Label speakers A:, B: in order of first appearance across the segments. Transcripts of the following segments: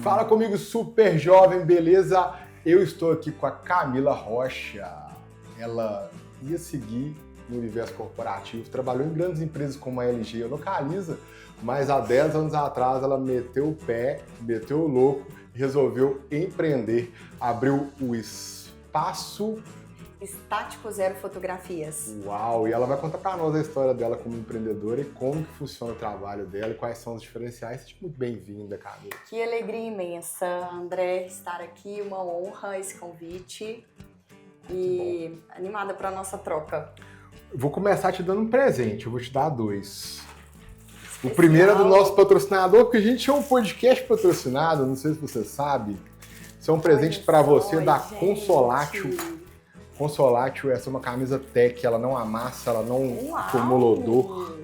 A: Fala comigo, super jovem, beleza? Eu estou aqui com a Camila Rocha. Ela ia seguir no universo corporativo, trabalhou em grandes empresas como a LG e a Localiza, mas há 10 anos atrás ela meteu o pé, meteu o louco e resolveu empreender. Abriu o Espaço
B: Estático Zero Fotografias.
A: Uau! E ela vai contar para nós a história dela como empreendedora e como que funciona o trabalho dela e quais são os diferenciais. Seja muito bem-vinda, Camila.
B: Que alegria imensa, André, estar aqui. Uma honra esse convite. E animada para a nossa troca.
A: Eu vou começar te dando um presente, eu vou te dar 2.
B: Especial.
A: O primeiro é do nosso patrocinador, porque a gente é um podcast patrocinado, não sei se você sabe. Isso é um presente para você da Consolatio. Consolatio, essa é uma camisa tech, ela não amassa, ela não acumula odor.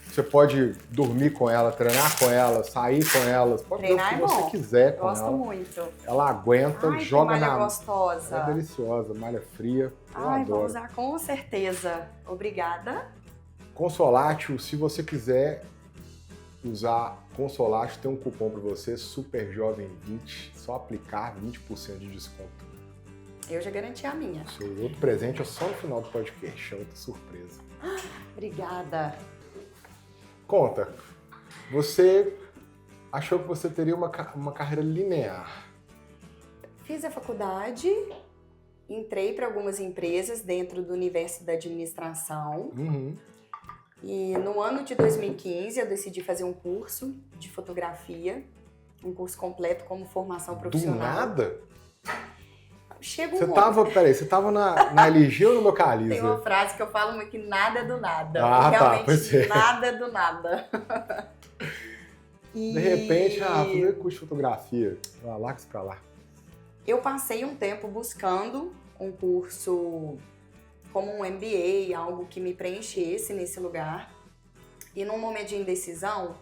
A: Você pode dormir com ela, treinar com ela, sair com ela, pode fazer o que você quiser com ela.
B: Gosto muito.
A: Ela aguenta,
B: Ai,
A: joga
B: que malha
A: na...
B: gostosa.
A: É deliciosa, malha fria, eu adoro.
B: Vou usar com certeza. Obrigada.
A: Consolatio, se você quiser usar Consolatio, tem um cupom para você, SUPERJOVEM20, só aplicar 20% de desconto.
B: Eu já garanti a minha.
A: Seu outro presente é só no final do podcast, é outra surpresa.
B: Obrigada.
A: Conta, você achou que você teria uma carreira linear?
B: Fiz a faculdade, entrei para algumas empresas dentro do universo da administração. E no ano de 2015 eu decidi fazer um curso de fotografia, um curso completo como formação profissional.
A: Do nada?
B: Chega um
A: você tava na LG ou no Localiza?
B: Tem uma frase que eu falo muito que nada é do nada.
A: Realmente,
B: pois é. Nada é do nada.
A: De repente, fazer curso de fotografia. Larga isso pra lá.
B: Eu passei um tempo buscando um curso como um MBA, algo que me preenchesse nesse lugar. E num momento de indecisão,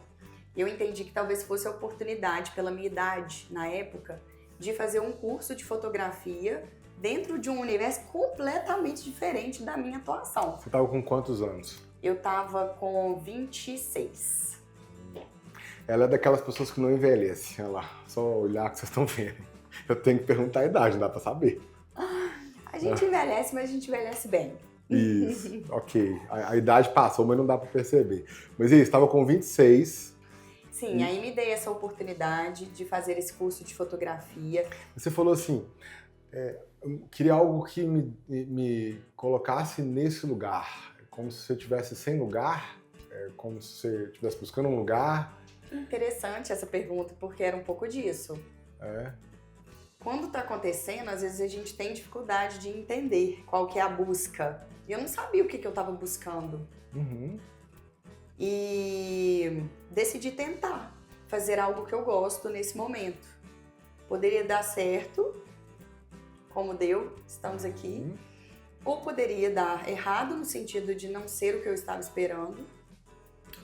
B: eu entendi que talvez fosse a oportunidade, pela minha idade na época, de fazer um curso de fotografia dentro de um universo completamente diferente da minha atuação.
A: Você estava com quantos anos?
B: Eu estava com 26.
A: Ela é daquelas pessoas que não envelhecem, olha lá, só olhar que vocês estão vendo. Eu tenho que perguntar a idade, não dá pra saber.
B: A gente envelhece, mas a gente envelhece bem.
A: Isso, ok. A idade passou, mas não dá pra perceber. Mas isso, estava com 26...
B: Sim, aí me dei essa oportunidade de fazer esse curso de fotografia.
A: Você falou assim, eu queria algo que me colocasse nesse lugar, como se você estivesse sem lugar, como se você estivesse buscando um lugar.
B: Interessante essa pergunta, porque era um pouco disso. Quando está acontecendo, às vezes a gente tem dificuldade de entender qual que é a busca. E eu não sabia o que eu estava buscando. E decidi tentar fazer algo que eu gosto nesse momento. Poderia dar certo, como deu, estamos aqui, ou poderia dar errado no sentido de não ser o que eu estava esperando,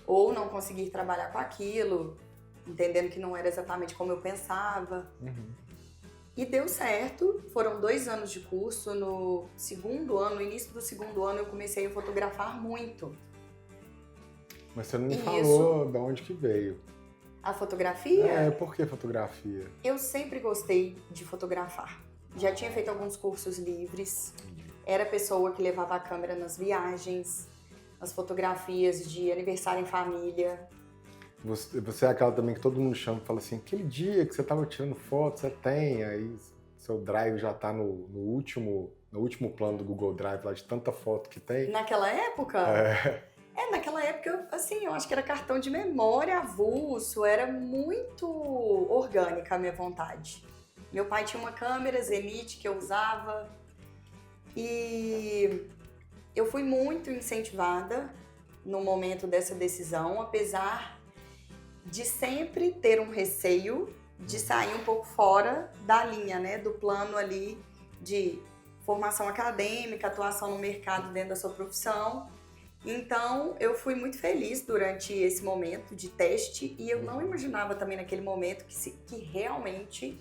B: ou não conseguir trabalhar com aquilo, entendendo que não era exatamente como eu pensava. E deu certo, foram 2 anos de curso. No segundo ano, no início do segundo ano, eu comecei a fotografar muito.
A: Mas você não me falou de onde que veio.
B: A fotografia?
A: Por que fotografia?
B: Eu sempre gostei de fotografar. Já tinha feito alguns cursos livres. Era a pessoa que levava a câmera nas viagens, nas fotografias de aniversário em família.
A: Você é aquela também que todo mundo chama e fala assim, aquele dia que você estava tirando foto, você tem, aí seu drive já está no último plano do Google Drive, lá de tanta foto que tem.
B: Naquela época? Naquela época, assim, eu acho que era cartão de memória avulso, era muito orgânica a minha vontade. Meu pai tinha uma câmera Zenith que eu usava e eu fui muito incentivada no momento dessa decisão, apesar de sempre ter um receio de sair um pouco fora da linha, né, do plano ali de formação acadêmica, atuação no mercado dentro da sua profissão. Então, eu fui muito feliz durante esse momento de teste e eu não imaginava também naquele momento que realmente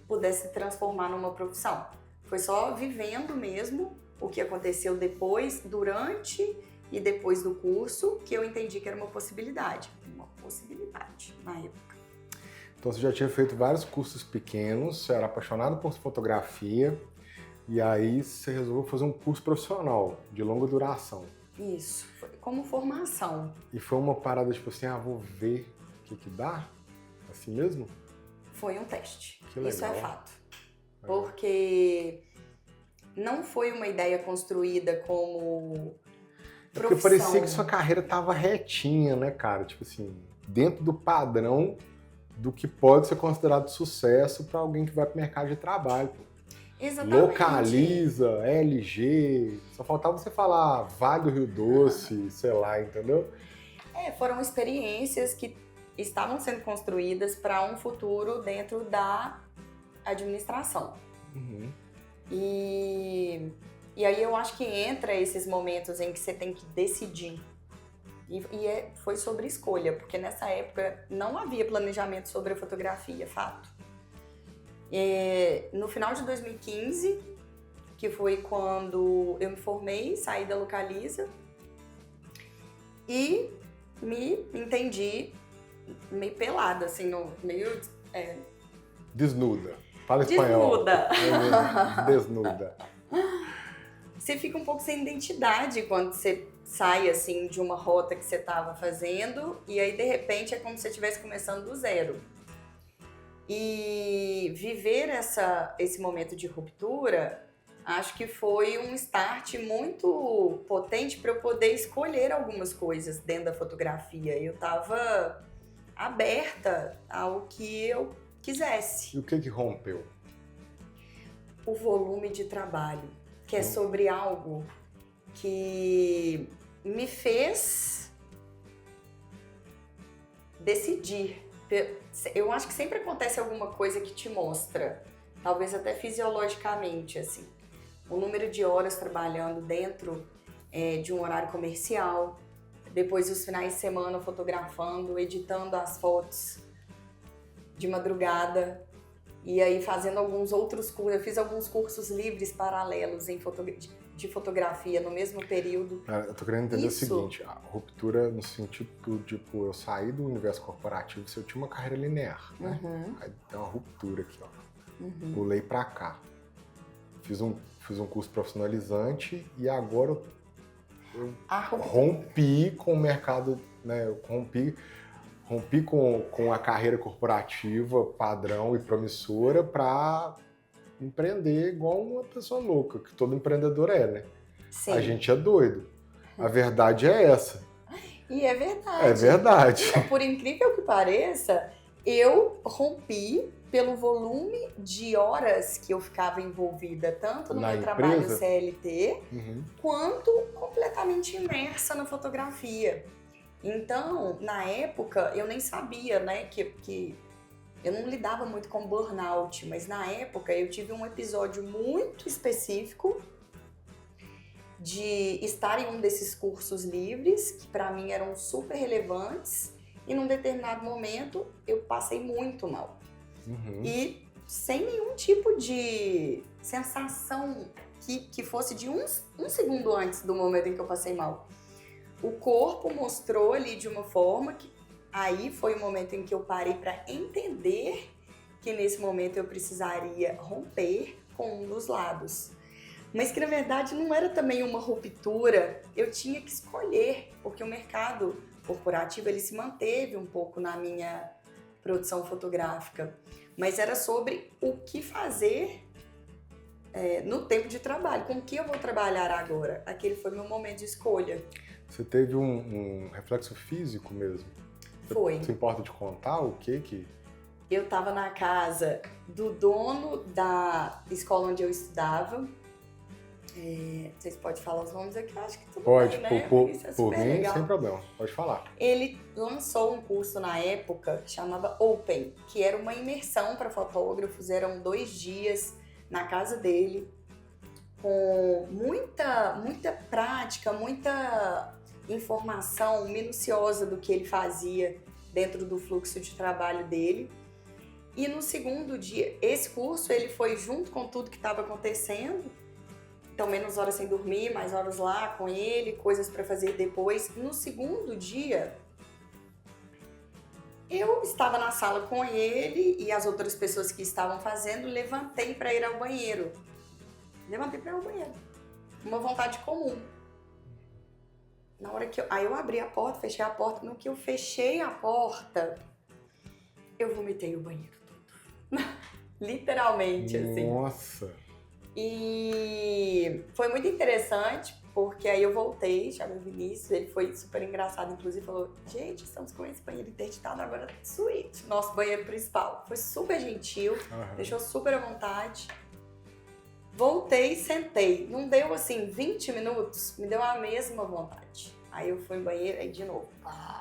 B: pudesse se transformar numa profissão. Foi só vivendo mesmo o que aconteceu depois, durante e depois do curso, que eu entendi que era uma possibilidade. Uma possibilidade na época.
A: Então você já tinha feito vários cursos pequenos, você era apaixonado por fotografia, e aí você resolveu fazer um curso profissional, de longa duração.
B: Isso, foi como formação.
A: E foi uma parada tipo assim, vou ver o que dá? Assim mesmo?
B: Foi um teste.
A: Que legal.
B: Isso é fato. Porque não foi uma ideia construída como profissão.
A: Porque parecia que sua carreira tava retinha, né, cara? Tipo assim, dentro do padrão do que pode ser considerado sucesso para alguém que vai pro mercado de trabalho. Pô.
B: Exatamente.
A: Localiza, LG, só faltava você falar Vale do Rio Doce, sei lá, entendeu?
B: Foram experiências que estavam sendo construídas para um futuro dentro da administração.
A: Uhum.
B: E aí eu acho que entra esses momentos em que você tem que decidir. Foi sobre escolha, porque nessa época não havia planejamento sobre a fotografia, fato. No final de 2015, que foi quando eu me formei, saí da Localiza e me entendi meio pelada, assim, meio...
A: Desnuda. Fala espanhol.
B: Desnuda.
A: Desnuda.
B: Você fica um pouco sem identidade quando você sai, assim, de uma rota que você estava fazendo e aí, de repente, é como se você estivesse começando do zero. E viver esse momento de ruptura, acho que foi um start muito potente para eu poder escolher algumas coisas dentro da fotografia. Eu estava aberta ao que eu quisesse.
A: E o que rompeu?
B: O volume de trabalho, que é sobre algo que me fez decidir. Eu acho que sempre acontece alguma coisa que te mostra, talvez até fisiologicamente, assim, o número de horas trabalhando dentro de um horário comercial, depois os finais de semana fotografando, editando as fotos de madrugada e aí fazendo alguns outros cursos. Eu fiz alguns cursos livres paralelos de fotografia no mesmo período.
A: Eu tô querendo entender o seguinte, a ruptura no sentido, tipo, eu saí do universo corporativo, se eu tinha uma carreira linear, né? Aí tem uma ruptura aqui, ó. Pulei pra cá. Fiz um curso profissionalizante e agora eu rompi com o mercado, né? Eu rompi com a carreira corporativa padrão e promissora para empreender igual uma pessoa louca, que todo empreendedor é, né? Sim. A gente é doido. A verdade é essa.
B: E é verdade.
A: É verdade.
B: Por incrível que pareça, eu rompi pelo volume de horas que eu ficava envolvida, tanto no meu trabalho CLT, quanto completamente imersa na fotografia. Então, na época, eu nem sabia, né, que eu não lidava muito com burnout, mas na época eu tive um episódio muito específico de estar em um desses cursos livres, que para mim eram super relevantes, e num determinado momento eu passei muito mal. E sem nenhum tipo de sensação que fosse de um segundo antes do momento em que eu passei mal. O corpo mostrou ali de uma forma que aí foi o momento em que eu parei para entender que nesse momento eu precisaria romper com um dos lados. Mas que na verdade não era também uma ruptura, eu tinha que escolher, porque o mercado corporativo ele se manteve um pouco na minha produção fotográfica, mas era sobre o que fazer no tempo de trabalho, com o que eu vou trabalhar agora. Aquele foi meu momento de escolha.
A: Você teve um reflexo físico mesmo?
B: Foi.
A: Você importa de contar o que?
B: Eu estava na casa do dono da escola onde eu estudava. Vocês podem falar os nomes aqui? Eu acho que tudo
A: pode,
B: bem, né?
A: por mim,
B: legal.
A: Sem problema. Pode falar.
B: Ele lançou um curso na época que chamava Open, que era uma imersão para fotógrafos. Eram 2 dias na casa dele, com muita prática, muita informação minuciosa do que ele fazia dentro do fluxo de trabalho dele. E no segundo dia, esse curso ele foi junto com tudo que estava acontecendo. Então, menos horas sem dormir, mais horas lá com ele, coisas para fazer depois. No segundo dia, Eu estava na sala com ele e as outras pessoas que estavam fazendo, levantei para ir ao banheiro. Uma vontade comum. Na hora que aí eu abri a porta, fechei a porta. No que eu fechei a porta, eu vomitei o banheiro todo. Literalmente, assim.
A: Nossa!
B: E foi muito interessante, porque aí eu voltei, chamei o Vinícius, ele foi super engraçado, inclusive falou, gente, estamos com esse banheiro interditado, agora suíte, nosso banheiro principal. Foi super gentil, deixou super à vontade. Voltei, sentei. Não deu, assim, 20 minutos, me deu a mesma vontade. Aí eu fui no banheiro, aí de novo.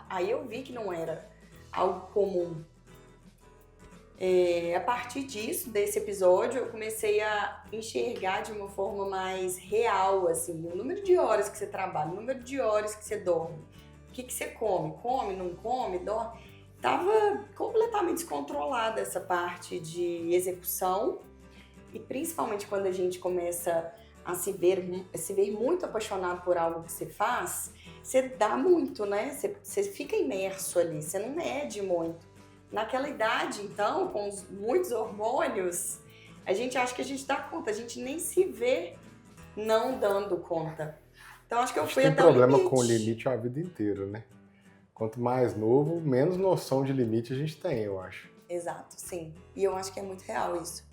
B: Aí eu vi que não era algo comum. A partir disso, desse episódio, eu comecei a enxergar de uma forma mais real, assim, o número de horas que você trabalha, o número de horas que você dorme, o que você come, não come, dorme. Tava completamente descontrolada essa parte de execução. E principalmente quando a gente começa a se ver muito apaixonado por algo que você faz, você dá muito, né? Você fica imerso ali, você não mede muito. Naquela idade, então, com muitos hormônios, a gente acha que a gente dá conta, a gente nem se vê não dando conta. Então acho que eu fui até o limite.
A: Tem problema com o limite a vida inteira, né? Quanto mais novo, menos noção de limite a gente tem, eu acho.
B: Exato, sim. E eu acho que é muito real isso.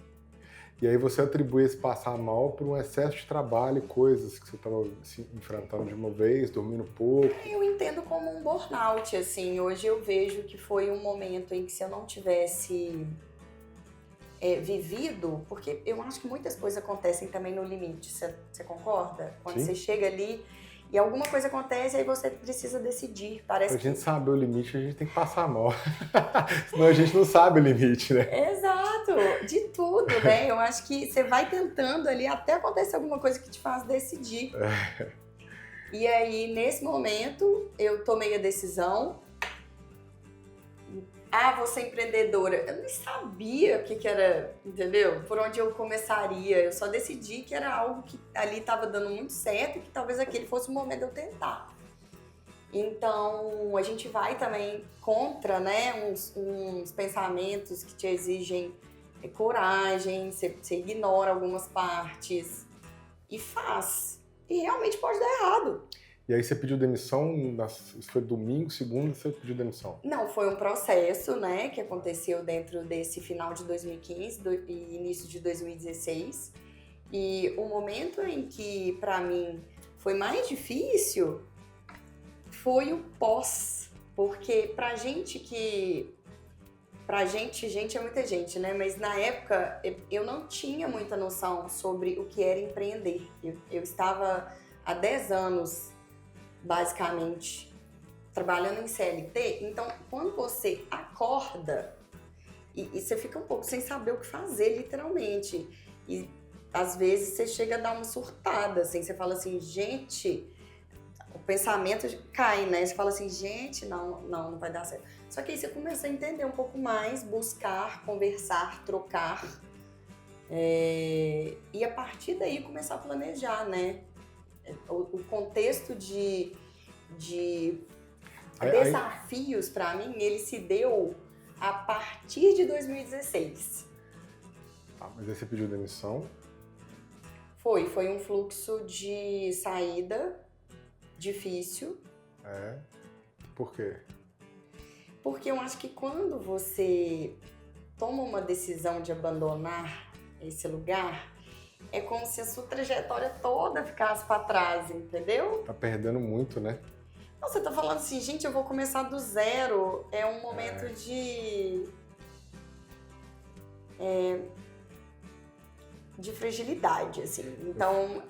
A: E aí você atribui esse passar mal por um excesso de trabalho, coisas que você estava se enfrentando de uma vez, dormindo pouco.
B: Eu entendo como um burnout, assim. Hoje eu vejo que foi um momento em que se eu não tivesse vivido, porque eu acho que muitas coisas acontecem também no limite, você concorda? Quando
A: Sim.
B: Você chega ali e alguma coisa acontece, aí você precisa decidir. Parece
A: Pra gente saber o limite, a gente tem que passar mal. Senão a gente não sabe o limite, né?
B: Exato, de tudo, né? Eu acho que você vai tentando ali até acontecer alguma coisa que te faz decidir. E aí, nesse momento, eu tomei a decisão. Vou ser empreendedora. Eu nem sabia o que era, entendeu? Por onde eu começaria. Eu só decidi que era algo que ali estava dando muito certo e que talvez aquele fosse o momento de eu tentar. Então, a gente vai também contra, né, uns pensamentos que te exigem coragem, você ignora algumas partes e faz. E realmente pode dar errado.
A: E aí você pediu demissão, isso foi domingo, segunda, você pediu demissão?
B: Não, foi um processo, né, que aconteceu dentro desse final de 2015 e início de 2016. E o momento em que, para mim, foi mais difícil foi o pós. Porque gente é muita gente, né? Mas na época eu não tinha muita noção sobre o que era empreender. Eu estava há 10 anos, basicamente, trabalhando em CLT. Então, quando você acorda e você fica um pouco sem saber o que fazer, literalmente. E às vezes você chega a dar uma surtada, assim, você fala assim, gente, o pensamento cai, né? Você fala assim, gente, não vai dar certo. Só que aí você começa a entender um pouco mais, buscar, conversar, trocar. E a partir daí começar a planejar, né? O contexto de desafios, para mim, ele se deu a partir de 2016.
A: Mas aí você pediu demissão?
B: Foi um fluxo de saída difícil.
A: Por quê?
B: Porque eu acho que quando você toma uma decisão de abandonar esse lugar, é como se a sua trajetória toda ficasse para trás, entendeu?
A: Tá perdendo muito, né?
B: Não, você tá falando assim, gente, eu vou começar do zero. É um momento de fragilidade, assim. Então,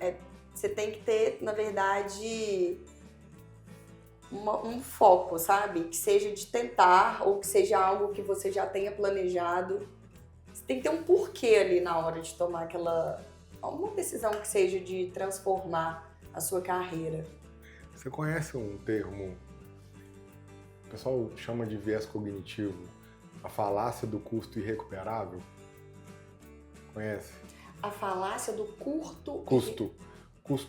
B: você tem que ter, na verdade, um foco, sabe? Que seja de tentar ou que seja algo que você já tenha planejado. Você tem que ter um porquê ali na hora de tomar uma decisão que seja de transformar a sua carreira.
A: Você conhece um termo, o pessoal chama de viés cognitivo, a falácia do custo irrecuperável? Conhece?
B: A falácia do
A: custo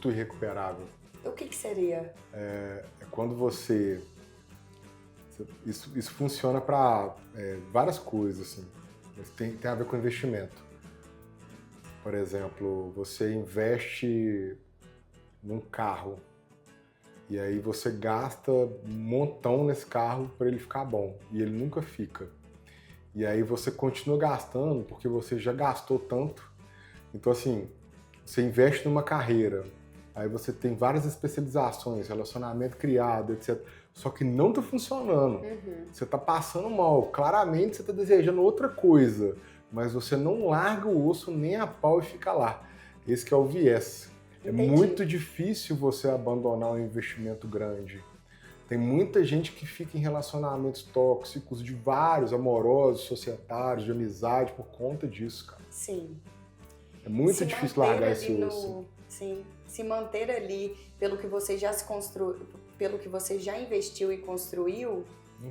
A: irrecuperável.
B: O que seria?
A: É quando você Isso funciona para várias coisas, assim. Mas tem a ver com investimento. Por exemplo, você investe num carro e aí você gasta um montão nesse carro para ele ficar bom e ele nunca fica. E aí você continua gastando porque você já gastou tanto. Então, assim, você investe numa carreira, aí você tem várias especializações, relacionamento criado, etc. Só que não tá funcionando. Você tá passando mal. Claramente você tá desejando outra coisa, mas você não larga o osso nem a pau e fica lá. Esse que é o viés.
B: Entendi.
A: É muito difícil você abandonar um investimento grande. Tem muita gente que fica em relacionamentos tóxicos, de vários, amorosos, societários, de amizade, por conta disso, cara.
B: Sim.
A: É muito difícil largar esse osso.
B: Sim, se manter ali pelo que você já se construiu, pelo que você já investiu e construiu,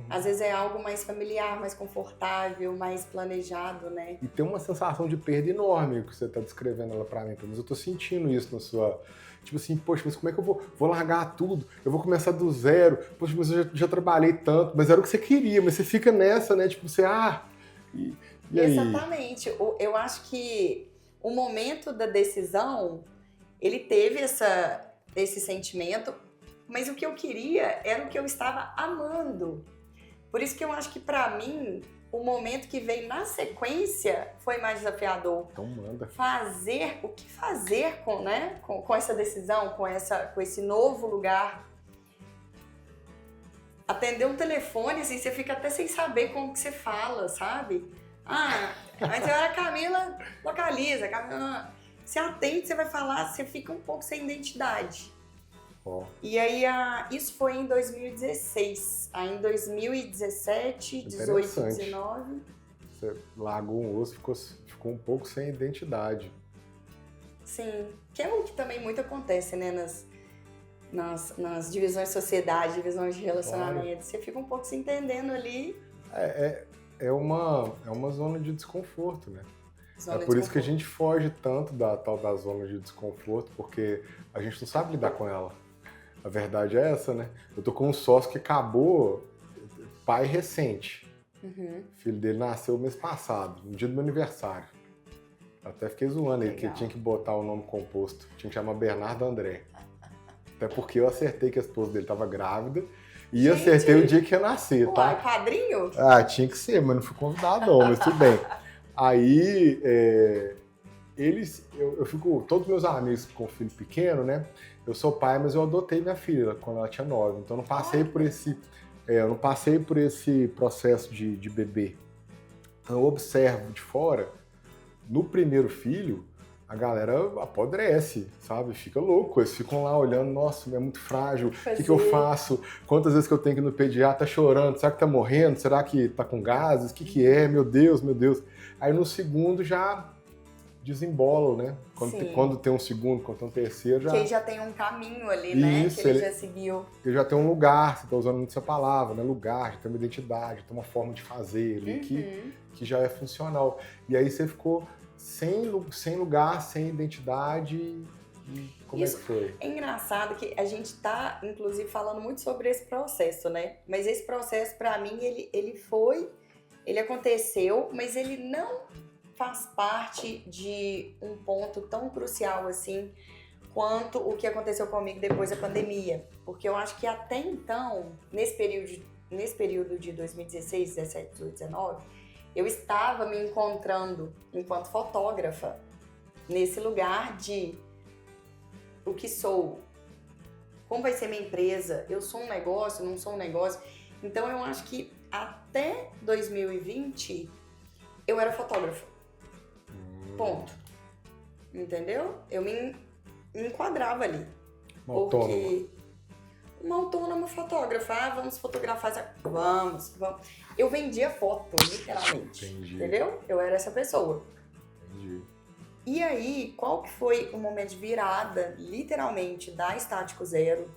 B: às vezes é algo mais familiar, mais confortável, mais planejado, né?
A: E tem uma sensação de perda enorme que você está descrevendo ela para mim. Mas eu tô sentindo isso na sua... Tipo assim, poxa, mas como é que eu vou largar tudo? Eu vou começar do zero. Poxa, mas eu já trabalhei tanto. Mas era o que você queria, mas você fica nessa, né? Tipo, você... E aí?
B: Exatamente. Eu acho que o momento da decisão, ele teve esse sentimento, mas o que eu queria era o que eu estava amando. Por isso que eu acho que, pra mim, o momento que veio na sequência foi mais desafiador.
A: Então manda.
B: O que fazer com essa decisão, com esse novo lugar. Atender um telefone, assim, você fica até sem saber como que você fala, sabe? Antes eu era Camila Localiza. Camila, você atende, você vai falar, você fica um pouco sem identidade. E aí, isso foi em 2016. Aí em 2017, 18, 19...
A: Você largou um osso, ficou um pouco sem identidade.
B: Sim, que é o que também muito acontece, né? Nas divisões de sociedade, divisões de relacionamento. Claro. Você fica um pouco se entendendo ali.
A: É uma zona de desconforto, né? Por isso que a gente foge tanto da tal da zona de desconforto, porque a gente não sabe lidar com ela. A verdade é essa, né? Eu tô com um sócio que acabou, pai recente. O filho dele nasceu mês passado, no dia do meu aniversário. Até fiquei zoando ele, que tinha que botar o nome composto. Tinha que chamar Bernardo André. Até porque eu acertei que a esposa dele estava grávida e acertei o dia que ia nascer, tá?
B: Padrinho?
A: Tinha que ser, mas não fui convidado não, mas tudo bem. Aí, eu fico, todos meus amigos com filho pequeno, né? Eu sou pai, mas eu adotei minha filha quando ela tinha 9, então eu não passei por esse processo de bebê. Então eu observo de fora, no primeiro filho, a galera apodrece, sabe? Fica louco, eles ficam lá olhando, nossa, é muito frágil, o que eu faço? Quantas vezes que eu tenho que ir no pediatra, tá chorando, será que tá morrendo? Será que tá com gases? O que é? Meu Deus, meu Deus. Aí no segundo já desembolam, né? Quando tem um segundo, quando tem um terceiro, já...
B: Que já tem um caminho ali, né?
A: Isso,
B: que ele já seguiu.
A: Ele já tem um lugar, você tá usando muito essa palavra, né? Lugar, já tem uma identidade, tem uma forma de fazer ali que já é funcional. E aí você ficou sem lugar, sem identidade. E como é que foi?
B: É engraçado que a gente tá, inclusive, falando muito sobre esse processo, né? Mas esse processo, pra mim, ele aconteceu, mas ele não faz parte de um ponto tão crucial assim quanto o que aconteceu comigo depois da pandemia. Porque eu acho que até então, nesse período de 2016, 17, 18, 19, eu estava me encontrando enquanto fotógrafa nesse lugar de o que sou, como vai ser minha empresa, eu sou um negócio, não sou um negócio. Então eu acho que até 2020 eu era fotógrafa. Ponto. Entendeu? Eu me enquadrava ali. Uma autônoma fotógrafa. Vamos fotografar. Vamos. Eu vendia foto, literalmente.
A: Entendi.
B: Entendeu? Eu era essa pessoa.
A: Entendi.
B: E aí, qual que foi o momento de virada, literalmente, da Estático Zero?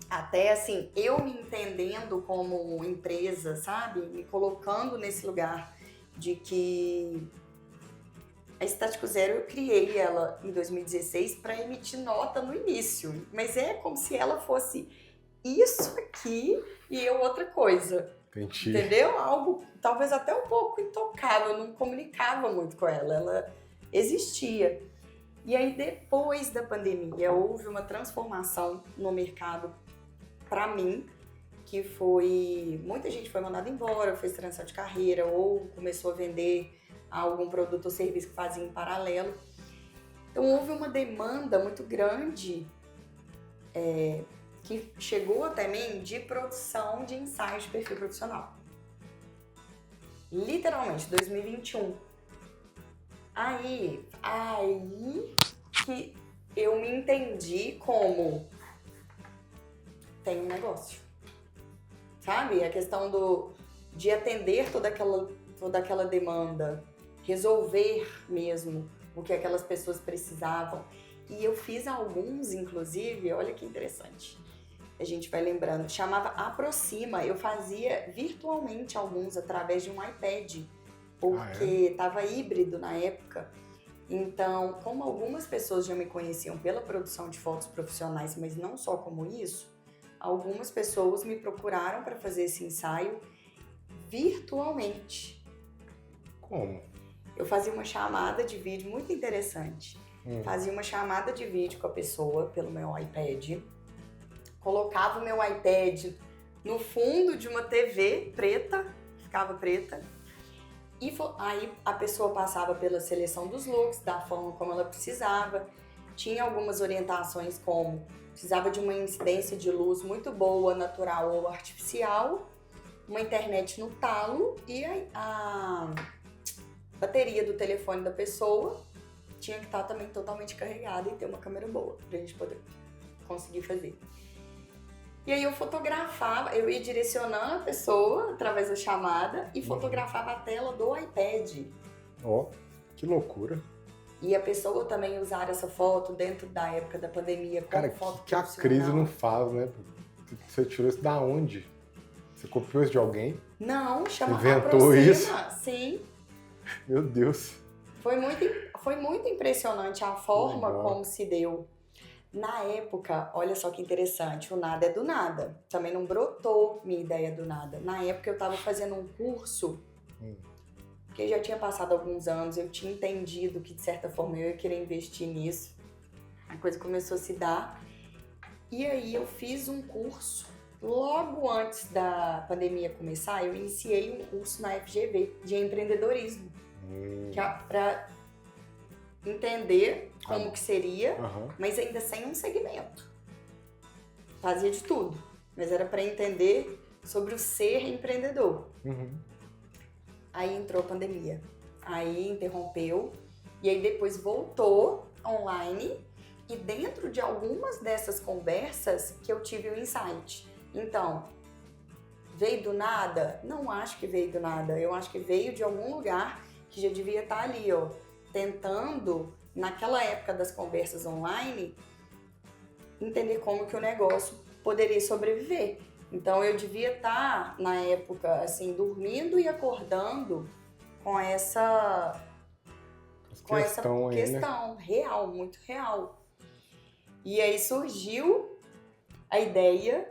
B: Até, assim, eu me entendendo como empresa, sabe? Me colocando nesse lugar de que a Estático Zero, eu criei ela em 2016 para emitir nota no início. Mas é como se ela fosse isso aqui e eu outra coisa.
A: Entendi.
B: Entendeu? Algo talvez até um pouco intocável, eu não comunicava muito com ela, ela existia. E aí, depois da pandemia, houve uma transformação no mercado para mim, que foi... Muita gente foi mandada embora, fez transição de carreira ou começou a vender algum produto ou serviço que fazia em paralelo. Então, houve uma demanda muito grande que chegou até mim de produção de ensaios de perfil profissional. Literalmente, 2021. Aí que eu me entendi como tem um negócio, sabe? A questão de atender toda aquela demanda, resolver mesmo o que aquelas pessoas precisavam. E eu fiz alguns, inclusive, olha que interessante, a gente vai lembrando, chamava Aproxima, eu fazia virtualmente alguns através de um iPad, porque estava híbrido na época. Então, como algumas pessoas já me conheciam pela produção de fotos profissionais, mas não só como isso, algumas pessoas me procuraram para fazer esse ensaio virtualmente.
A: Como?
B: Eu fazia uma chamada de vídeo muito interessante. Fazia uma chamada de vídeo com a pessoa pelo meu iPad, colocava o meu iPad no fundo de uma TV preta, ficava preta, e aí a pessoa passava pela seleção dos looks, da forma como ela precisava. Tinha algumas orientações como precisava de uma incidência de luz muito boa, natural ou artificial, uma internet no talo e a bateria do telefone da pessoa tinha que estar também totalmente carregada e ter uma câmera boa pra gente poder conseguir fazer. E aí eu fotografava, eu ia direcionando a pessoa através da chamada e fotografava a tela do iPad.
A: Ó, que loucura.
B: E a pessoa também usar essa foto dentro da época da pandemia como
A: Cara,
B: foto
A: que a crise não faz, né? Você tirou isso da onde? Você copiou isso de alguém?
B: Não, chama
A: Inventou
B: Aproxima.
A: isso?
B: Sim.
A: Meu Deus.
B: Foi muito impressionante a forma
A: Legal.
B: como se deu. Na época, olha só que interessante, o nada é do nada. Também não brotou minha ideia do nada. Na época eu estava fazendo um curso, porque já tinha passado alguns anos, eu tinha entendido que de certa forma eu ia querer investir nisso. A coisa começou a se dar. E aí eu fiz um curso. Logo antes da pandemia começar, eu iniciei um curso na FGV de empreendedorismo. Para entender como que seria, mas ainda sem um segmento. Fazia de tudo, mas era para entender sobre o ser empreendedor. Aí entrou a pandemia, aí interrompeu, e aí depois voltou online, e dentro de algumas dessas conversas que eu tive o insight. Então, veio do nada? Não acho que veio do nada, eu acho que veio de algum lugar que já devia estar ali, ó, tentando, naquela época das conversas online, entender como que o negócio poderia sobreviver. Então eu devia estar, na época, assim, dormindo e acordando com essa questão real, muito real. E aí surgiu a ideia,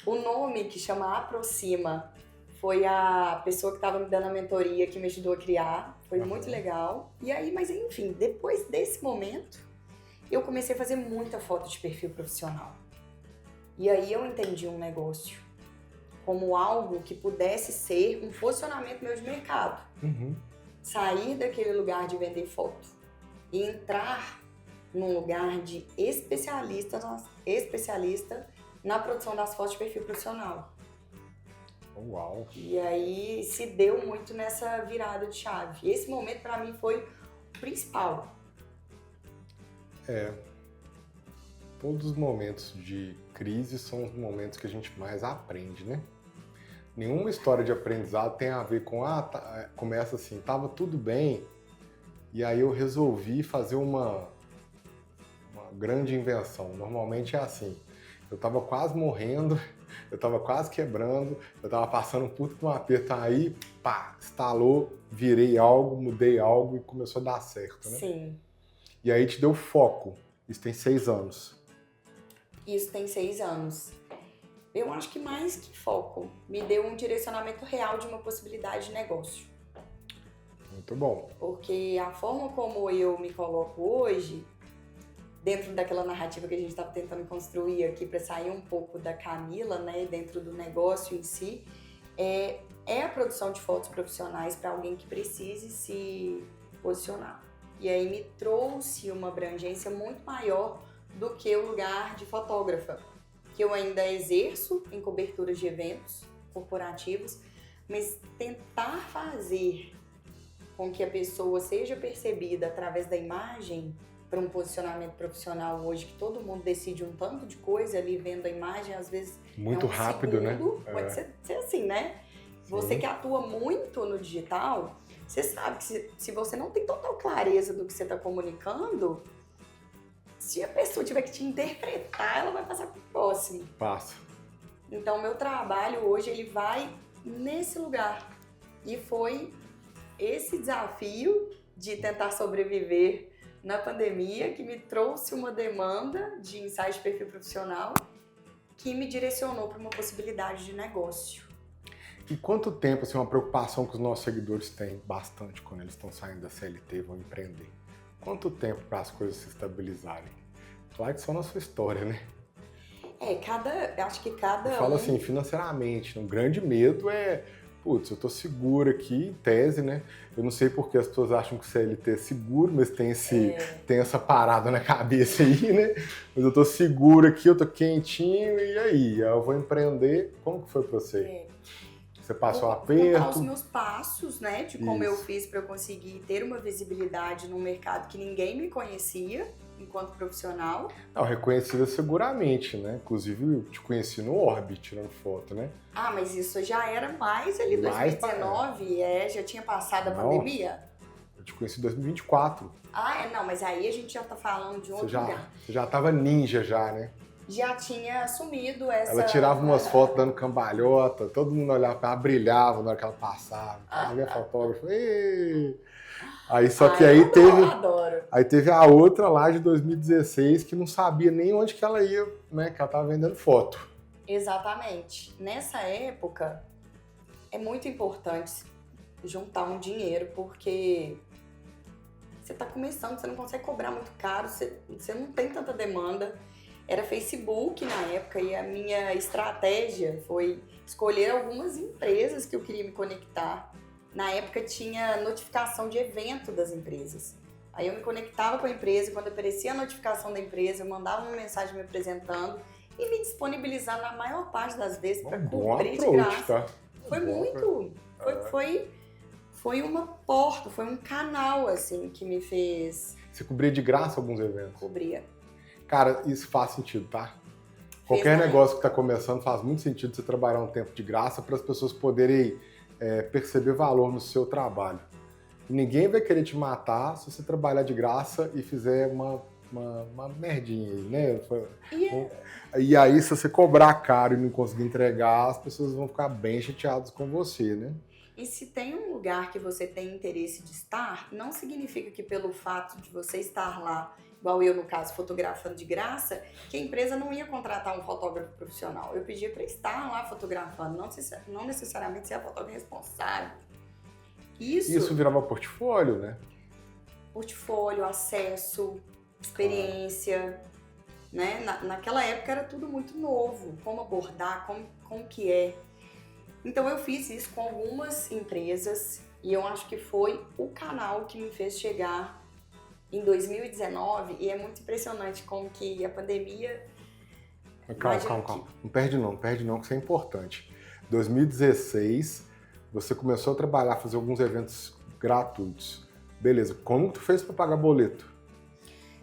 B: o nome que chama Aproxima, foi a pessoa que estava me dando a mentoria que me ajudou a criar. Foi muito legal. E aí, mas enfim, depois desse momento, eu comecei a fazer muita foto de perfil profissional. E aí eu entendi um negócio como algo que pudesse ser um posicionamento meu de mercado. Sair daquele lugar de vender foto e entrar num lugar de especialista na produção das fotos de perfil profissional.
A: Uau!
B: E aí se deu muito nessa virada de chave. E esse momento para mim foi o principal.
A: Todos os momentos de crise são os momentos que a gente mais aprende, né? Nenhuma história de aprendizado tem a ver com, começa assim, tava tudo bem, e aí eu resolvi fazer uma grande invenção. Normalmente é assim, eu tava quase morrendo, eu tava quase quebrando, eu tava passando um puto de um aperto, aí, pá, estalou, virei algo, mudei algo e começou a dar certo, né?
B: Sim.
A: E aí te deu foco. Isso tem 6 anos.
B: Isso tem 6 anos. Eu acho que mais que foco, me deu um direcionamento real de uma possibilidade de negócio.
A: Muito bom.
B: Porque a forma como eu me coloco hoje, dentro daquela narrativa que a gente estava tentando construir aqui para sair um pouco da Camila, né, dentro do negócio em si, é a produção de fotos profissionais para alguém que precise se posicionar. E aí me trouxe uma abrangência muito maior do que o lugar de fotógrafa, que eu ainda exerço em coberturas de eventos corporativos, mas tentar fazer com que a pessoa seja percebida através da imagem para um posicionamento profissional hoje, que todo mundo decide um tanto de coisa ali vendo a imagem, às vezes
A: muito rápido,
B: segundo,
A: né?
B: Pode ser assim, né? Sim. Você que atua muito no digital, você sabe que se você não tem total clareza do que você está comunicando, se a pessoa tiver que te interpretar, ela vai passar para o próximo.
A: Passa.
B: Então, meu trabalho hoje, ele vai nesse lugar. E foi esse desafio de tentar sobreviver na pandemia que me trouxe uma demanda de insight de perfil profissional que me direcionou para uma possibilidade de negócio.
A: E quanto tempo, assim, uma preocupação que os nossos seguidores têm bastante quando eles estão saindo da CLT e vão empreender? Quanto tempo para as coisas se estabilizarem? Claro que só na sua história, né?
B: Acho que cada
A: Eu falo assim, financeiramente, um grande medo é, putz, eu tô seguro aqui, em tese, né? Eu não sei porque as pessoas acham que o CLT é seguro, mas tem essa parada na cabeça aí, né? Mas eu tô seguro aqui, eu tô quentinho, e aí? Eu vou empreender. Como que foi pra você? Você passou um aperto?
B: Vou contar os meus passos, né? De como eu fiz para eu conseguir ter uma visibilidade num mercado que ninguém me conhecia enquanto profissional.
A: Não, reconhecida seguramente, né? Inclusive, eu te conheci no Orbit, tirando foto, né?
B: Ah, mas isso já era mais ali 2019, já tinha passado a pandemia?
A: Eu te conheci em 2024.
B: Não, mas aí a gente já tá falando de outro lugar.
A: Você já tava ninja já, né?
B: Já tinha assumido essa...
A: Ela tirava umas fotos dando cambalhota, todo mundo olhava pra ela, brilhava na hora que ela passava. A minha fotógrafa, ei! Aí só que aí teve a outra lá de 2016 que não sabia nem onde que ela ia, né? Que ela tava vendendo foto.
B: Exatamente. Nessa época, é muito importante juntar um dinheiro, porque você tá começando, você não consegue cobrar muito caro, você não tem tanta demanda. Era Facebook na época e a minha estratégia foi escolher algumas empresas que eu queria me conectar. Na época tinha notificação de evento das empresas. Aí eu me conectava com a empresa e quando aparecia a notificação da empresa, eu mandava uma mensagem me apresentando e me disponibilizando na maior parte das vezes para cobrir de graça.
A: Tá?
B: Foi uma porta, foi um canal assim que me fez...
A: Você cobria de graça alguns eventos?
B: Cobria.
A: Cara, isso faz sentido, tá? Qualquer negócio que está começando faz muito sentido você trabalhar um tempo de graça para as pessoas poderem perceber valor no seu trabalho. Ninguém vai querer te matar se você trabalhar de graça e fizer uma merdinha aí, né? E aí, se você cobrar caro e não conseguir entregar, as pessoas vão ficar bem chateadas com você, né?
B: E se tem um lugar que você tem interesse de estar, não significa que pelo fato de você estar lá, igual eu no caso, fotografando de graça, que a empresa não ia contratar um fotógrafo profissional. Eu pedia para estar lá fotografando, não necessariamente ser a fotógrafa responsável.
A: Isso virava portfólio, né?
B: Portfólio, acesso, experiência, né? Naquela época era tudo muito novo, como abordar, como que é. Então eu fiz isso com algumas empresas e eu acho que foi o canal que me fez chegar em 2019 e é muito impressionante como que a pandemia...
A: Calma. Não perde não, que isso é importante. 2016, você começou a trabalhar, fazer alguns eventos gratuitos. Beleza, como tu fez para pagar boleto?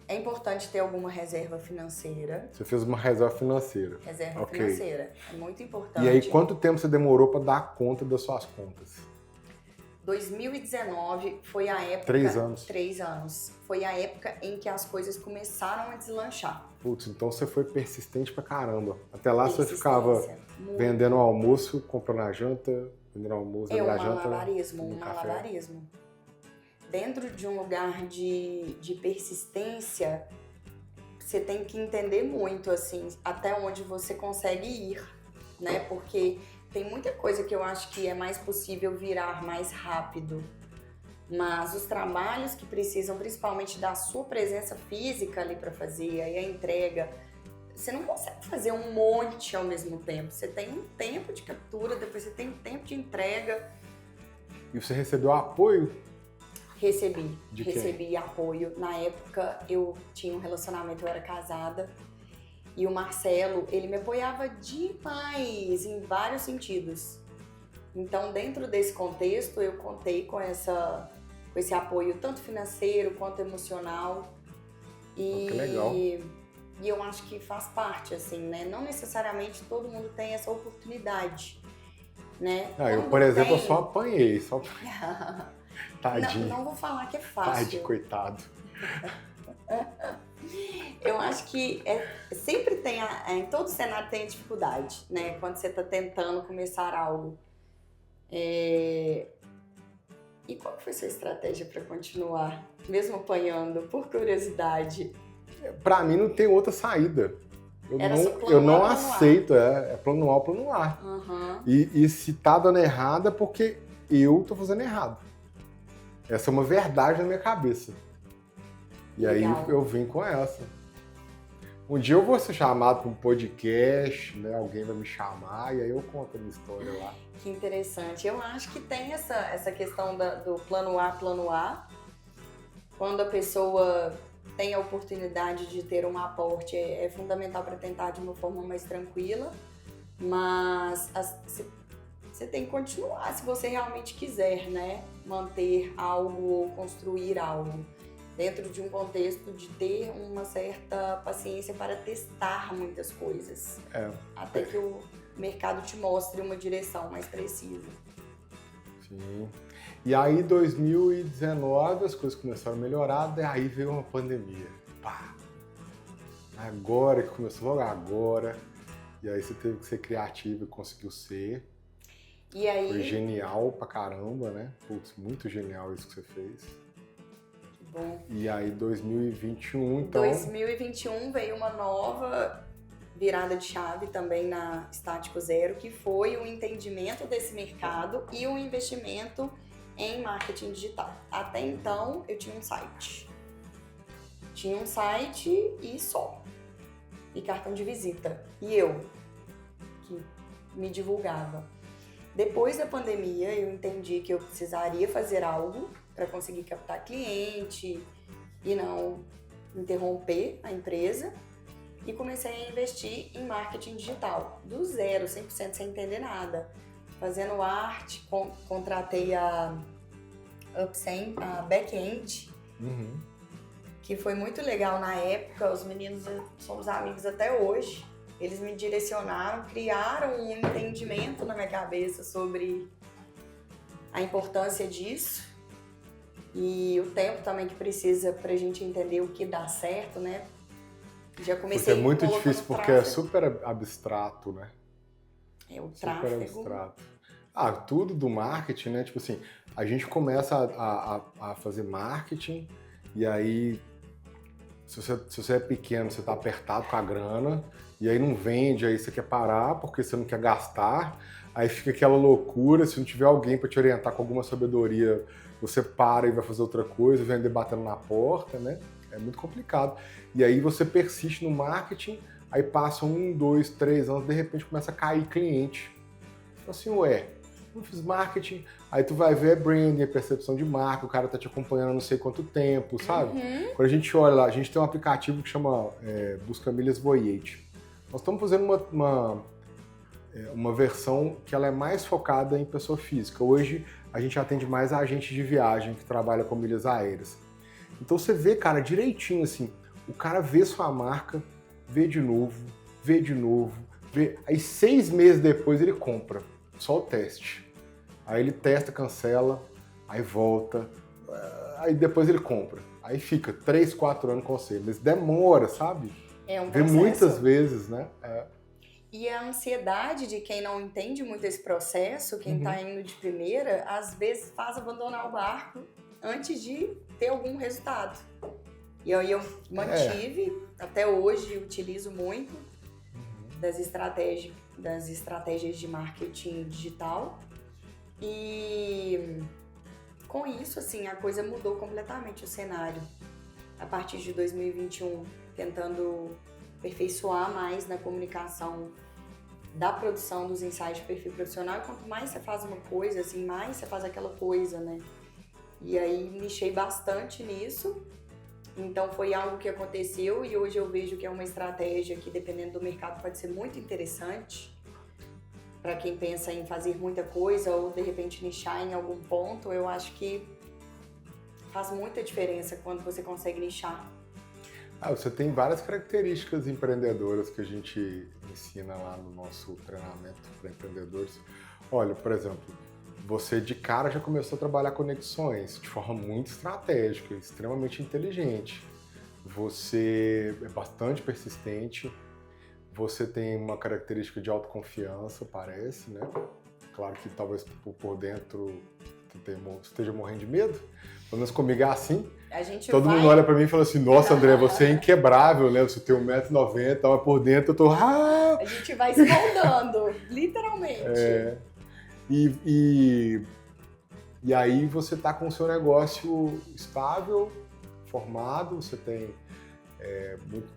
B: É importante ter alguma reserva financeira.
A: Você fez uma reserva financeira.
B: Reserva financeira, é muito importante.
A: E aí, quanto tempo você demorou para dar conta das suas contas?
B: 2019 foi a época...
A: 3 anos.
B: 3 anos. Foi a época em que as coisas começaram a deslanchar.
A: Putz, então você foi persistente pra caramba. Até lá você ficava vendendo almoço, comprando a janta, vendendo almoço, vendendo a janta.
B: Um malabarismo. Dentro de um lugar de persistência, você tem que entender muito, assim, até onde você consegue ir. né? Porque tem muita coisa que eu acho que é mais possível virar mais rápido. Mas os trabalhos que precisam principalmente da sua presença física ali para fazer, aí a entrega, você não consegue fazer um monte ao mesmo tempo. Você tem um tempo de captura, depois você tem um tempo de entrega.
A: E você recebeu apoio?
B: Recebi apoio. Na época eu tinha um relacionamento, eu era casada. E o Marcelo, ele me apoiava demais em vários sentidos. Então, dentro desse contexto, eu contei com esse apoio, tanto financeiro quanto emocional.
A: Que legal.
B: E eu acho que faz parte, assim, né? Não necessariamente todo mundo tem essa oportunidade, né?
A: Eu, por exemplo, eu só apanhei. Tadinho.
B: Não vou falar que é fácil.
A: Tadinho, coitado.
B: Eu acho que sempre tem, em todo cenário tem dificuldade, né? Quando você está tentando começar algo. E qual foi a sua estratégia para continuar, mesmo apanhando, por curiosidade?
A: Para mim não tem outra saída. Eu não aceito, é plano A ou plano A.
B: Uhum.
A: E se tá dando errado é porque eu tô fazendo errado. Essa é uma verdade na minha cabeça. E
B: Legal.
A: Aí eu vim com essa. Um dia eu vou ser chamado para um podcast, né? Alguém vai me chamar e aí eu conto a minha história lá.
B: Que interessante. Eu acho que tem essa questão do plano A. Quando a pessoa tem a oportunidade de ter um aporte, é fundamental para tentar de uma forma mais tranquila. Mas você tem que continuar se você realmente quiser, né? Manter algo ou construir algo. Dentro de um contexto de ter uma certa paciência para testar muitas coisas. Até que o mercado te mostre uma direção mais precisa.
A: Sim. E aí, em 2019, as coisas começaram a melhorar, daí veio uma pandemia. Pá! Agora que começou, logo agora. E aí você teve que ser criativo e conseguiu ser.
B: E aí...
A: Foi genial pra caramba, né? Putz, muito genial isso que você fez.
B: Bom.
A: E aí, 2021, então...
B: 2021 veio uma nova virada de chave também na Estático Zero, que foi o entendimento desse mercado e o investimento em marketing digital. Até então, eu tinha um site. Tinha um site e só. E cartão de visita. E eu, que me divulgava. Depois da pandemia, eu entendi que eu precisaria fazer algo para conseguir captar cliente e não interromper a empresa. E comecei a investir em marketing digital, do zero, 100% sem entender nada. Fazendo arte, contratei a Upsend, a Backend, que foi muito legal na época. Os meninos somos amigos até hoje. Eles me direcionaram, criaram um entendimento na minha cabeça sobre a importância disso. E o tempo também que precisa pra gente entender o que dá certo, né? Já comecei.
A: Isso é muito difícil porque é super abstrato, né?
B: É o
A: super
B: tráfego.
A: Abstrato. Tudo do marketing, né? Tipo assim, a gente começa a fazer marketing e aí, se você é pequeno, você tá apertado com a grana e aí não vende, aí você quer parar porque você não quer gastar, aí fica aquela loucura, se não tiver alguém para te orientar com alguma sabedoria, você para e vai fazer outra coisa, vem batendo na porta, né? É muito complicado. E aí você persiste no marketing, aí passam 1, 2, 3 anos, de repente começa a cair cliente. Então assim, não fiz marketing, aí tu vai ver branding, percepção de marca, o cara tá te acompanhando há não sei quanto tempo, sabe? Quando a gente olha lá, a gente tem um aplicativo que chama Busca Milhas Voyage. Nós estamos fazendo uma versão que ela é mais focada em pessoa física. Hoje a gente atende mais a agente de viagem que trabalha com milhas aéreas. Então você vê, cara, direitinho assim, o cara vê sua marca, vê de novo, vê. Aí 6 meses depois ele compra, só o teste. Aí ele testa, cancela, aí volta, aí depois ele compra. Aí fica 3, 4 anos com você, mas demora, sabe?
B: É um
A: vê
B: processo.
A: Muitas vezes, né?
B: E a ansiedade de quem não entende muito esse processo, quem tá indo de primeira, às vezes faz abandonar o barco antes de ter algum resultado. E aí eu mantive, até hoje utilizo muito, das estratégias de marketing digital. E com isso, assim, a coisa mudou completamente o cenário. A partir de 2021, tentando aperfeiçoar mais na comunicação da produção dos ensaios de perfil profissional. Quanto mais você faz uma coisa, assim, mais você faz aquela coisa, né? E aí nichei bastante nisso. Então foi algo que aconteceu e hoje eu vejo que é uma estratégia que, dependendo do mercado, pode ser muito interessante para quem pensa em fazer muita coisa ou de repente nichar em algum ponto. Eu acho que faz muita diferença quando você consegue nichar.
A: Você tem várias características empreendedoras que a gente ensina lá no nosso treinamento para empreendedores. Olha, por exemplo, você de cara já começou a trabalhar conexões de forma muito estratégica, extremamente inteligente. Você é bastante persistente, você tem uma característica de autoconfiança, parece, né? Claro que talvez por dentro você esteja morrendo de medo, pelo menos comigo é assim. Todo mundo olha pra mim e fala assim, nossa, André, você é inquebrável, né? Você tem 1,90 m, mas por dentro eu tô...
B: A gente vai se moldando, literalmente.
A: E aí você tá com o seu negócio estável, formado, você tem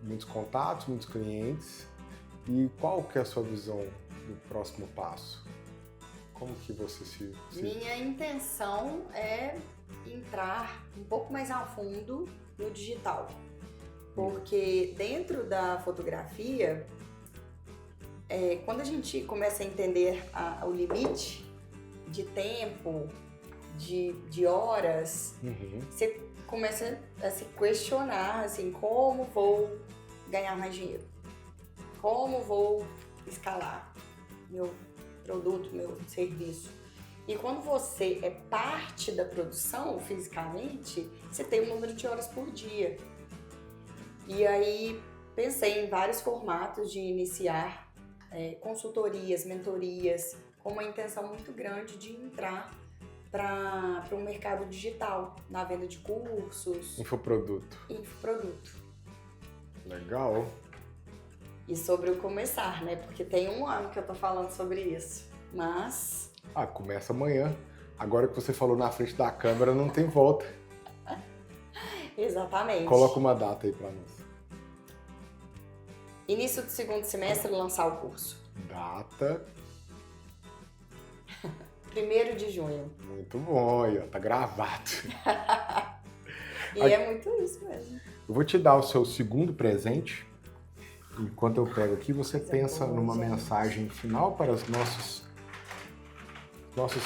A: muitos contatos, muitos clientes. E qual que é a sua visão do próximo passo? Como que você se...
B: Minha intenção é entrar um pouco mais a fundo no digital. Porque dentro da fotografia, quando a gente começa a entender o limite de tempo, de horas, você começa a se questionar, assim, como vou ganhar mais dinheiro? Como vou escalar meu produto, meu serviço? E quando você é parte da produção fisicamente, você tem um número de horas por dia. E aí pensei em vários formatos de iniciar consultorias, mentorias, com uma intenção muito grande de entrar para um mercado digital, na venda de cursos.
A: Infoproduto. Legal.
B: E sobre o começar, né? Porque tem 1 ano que eu tô falando sobre isso. Mas...
A: começa amanhã. Agora que você falou na frente da câmera, não tem volta.
B: Exatamente.
A: Coloca uma data aí pra nós.
B: Início do 2º semestre, lançar o curso.
A: Data?
B: 1º de junho.
A: Muito bom, aí, ó, tá gravado.
B: É muito isso mesmo.
A: Eu vou te dar o seu segundo presente. Enquanto eu pego aqui, você pensa numa mensagem final para os nossos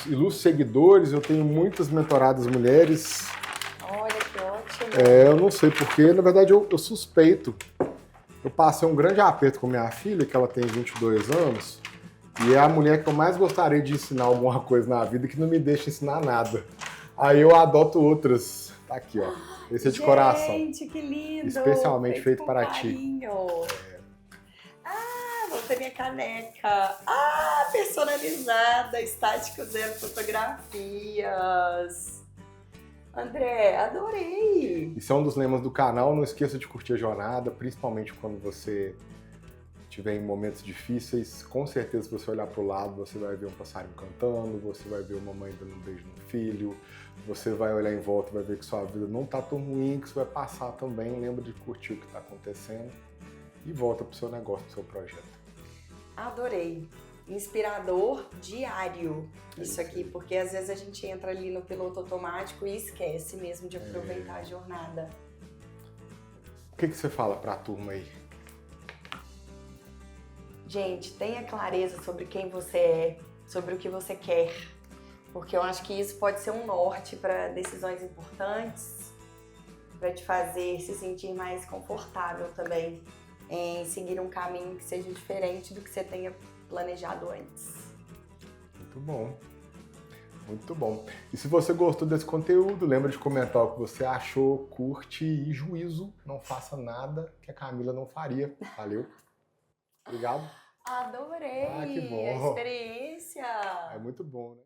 A: ilustres seguidores. Eu tenho muitas mentoradas mulheres.
B: Olha, que ótimo.
A: Eu não sei porquê, na verdade eu suspeito. Eu passei um grande aperto com minha filha, que ela tem 22 anos, e é a mulher que eu mais gostaria de ensinar alguma coisa na vida que não me deixa ensinar nada. Aí eu adoto outras. Tá aqui, ó. Esse é de coração.
B: Gente, que lindo!
A: Especialmente feito para ti.
B: Vou ter minha caneca. Personalizada, Estático Zero Fotografias. André, adorei!
A: Isso é um dos lemas do canal. Não esqueça de curtir a jornada, principalmente quando você estiver em momentos difíceis. Com certeza, se você olhar para o lado, você vai ver um passarinho cantando, você vai ver uma mãe dando um beijo no filho, você vai olhar em volta e vai ver que sua vida não está tão ruim, que isso vai passar também. Lembra de curtir o que está acontecendo e volta para o seu negócio, para o seu projeto.
B: Adorei! Inspirador diário isso aqui, porque às vezes a gente entra ali no piloto automático e esquece mesmo de aproveitar a jornada.
A: O que você fala para a turma aí?
B: Gente, tenha clareza sobre quem você é, sobre o que você quer, porque eu acho que isso pode ser um norte para decisões importantes, para te fazer se sentir mais confortável também em seguir um caminho que seja diferente do que você tenha planejado antes.
A: Muito bom. Muito bom. E se você gostou desse conteúdo, lembra de comentar o que você achou, curte e juízo. Não faça nada que a Camila não faria. Valeu. Obrigado.
B: Adorei
A: que bom.
B: a experiência.
A: É muito bom, né?